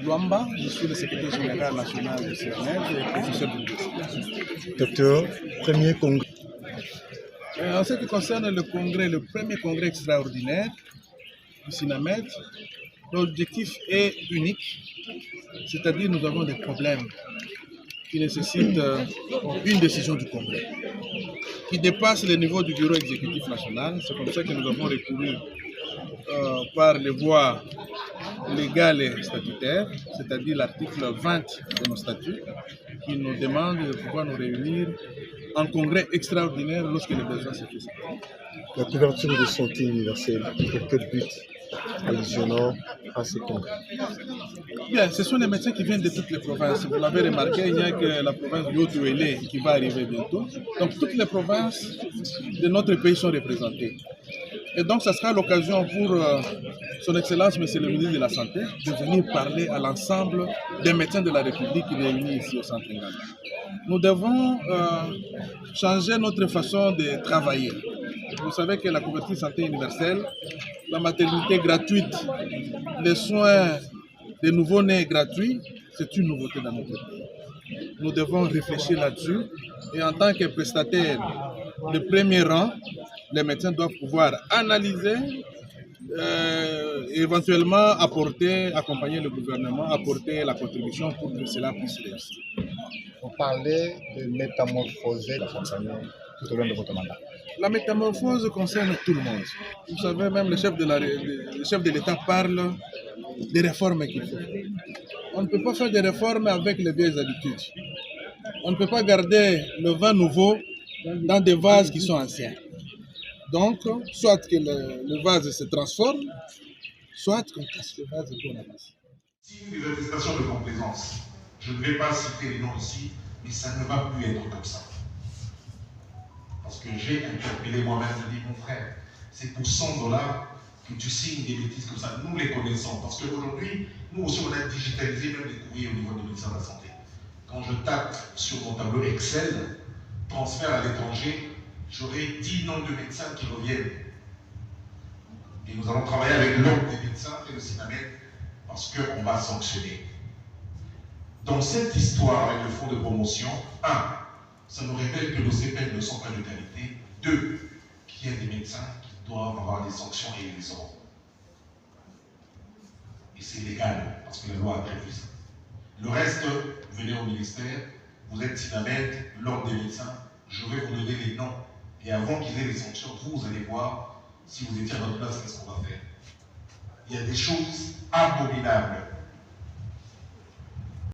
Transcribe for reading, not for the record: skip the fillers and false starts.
Luamba, je suis le secrétaire général national du CNR et professeur d'université. Docteur, premier congrès. En ce qui concerne le congrès, le premier congrès extraordinaire du SINAMED, l'objectif est unique, c'est-à-dire nous avons des problèmes qui nécessitent une décision du congrès, qui dépasse le niveau du bureau exécutif national. C'est comme ça que nous avons recouru par les voies légales et statutaires, c'est-à-dire l'article 20 de nos statuts, qui nous demande de pouvoir nous réunir en congrès extraordinaire lorsque les besoins se font. La couverture de santé universelle, pour quel but allusionnant à ce congrès? Bien, ce sont les médecins qui viennent de toutes les provinces. Vous l'avez remarqué, il n'y a que la province du Haut-Ouélé qui va arriver bientôt. Donc toutes les provinces de notre pays sont représentées. Et donc, ça sera l'occasion pour Son Excellence, Monsieur le ministre de la Santé, de venir parler à l'ensemble des médecins de la République réunis ici au Centre Nganda. Nous devons changer notre façon de travailler. Vous savez que la couverture santé universelle, la maternité gratuite, les soins des nouveau-nés gratuits, c'est une nouveauté dans notre pays. Nous devons réfléchir là-dessus et en tant que prestataires de premier rang, les médecins doivent pouvoir analyser, éventuellement accompagner le gouvernement, apporter la contribution pour que cela puisse réussir. Vous parlez de métamorphoser l'accompagnement tout au long de votre mandat. La métamorphose concerne tout le monde. Vous savez, même le chef de l'État parle des réformes qu'il faut. On ne peut pas faire des réformes avec les vieilles habitudes. On ne peut pas garder le vin nouveau dans des vases qui sont anciens. Donc, soit que le vase se transforme, soit qu'on casse le vase et qu'on avance. Des attestations de complaisance. Je ne vais pas citer les noms ici, mais ça ne va plus être comme ça. Parce que j'ai interpellé moi-même, je dis, mon frère, c'est pour $100 que tu signes des bêtises comme ça. Nous les connaissons. Parce qu'aujourd'hui, nous aussi, on a digitalisé même les courriers au niveau du ministère de la Santé. Quand je tape sur mon tableau Excel, transfert à l'étranger, j'aurai 10 noms de médecins qui reviennent. Et nous allons travailler avec l'ordre des médecins et le SINAMED parce qu'on va sanctionner. Dans cette histoire avec le fonds de promotion, 1, ça nous révèle que nos CPN ne sont pas de qualité. 2, qu'il y a des médecins qui doivent avoir des sanctions et ils les auront. Et c'est légal, parce que la loi a prévu ça. Le reste, venez au ministère, vous êtes SINAMED, l'ordre des médecins, je vais vous donner les noms. Et avant qu'ils aient les sanctions, vous allez voir si vous étiez à notre place, qu'est-ce qu'on va faire. Il y a des choses abominables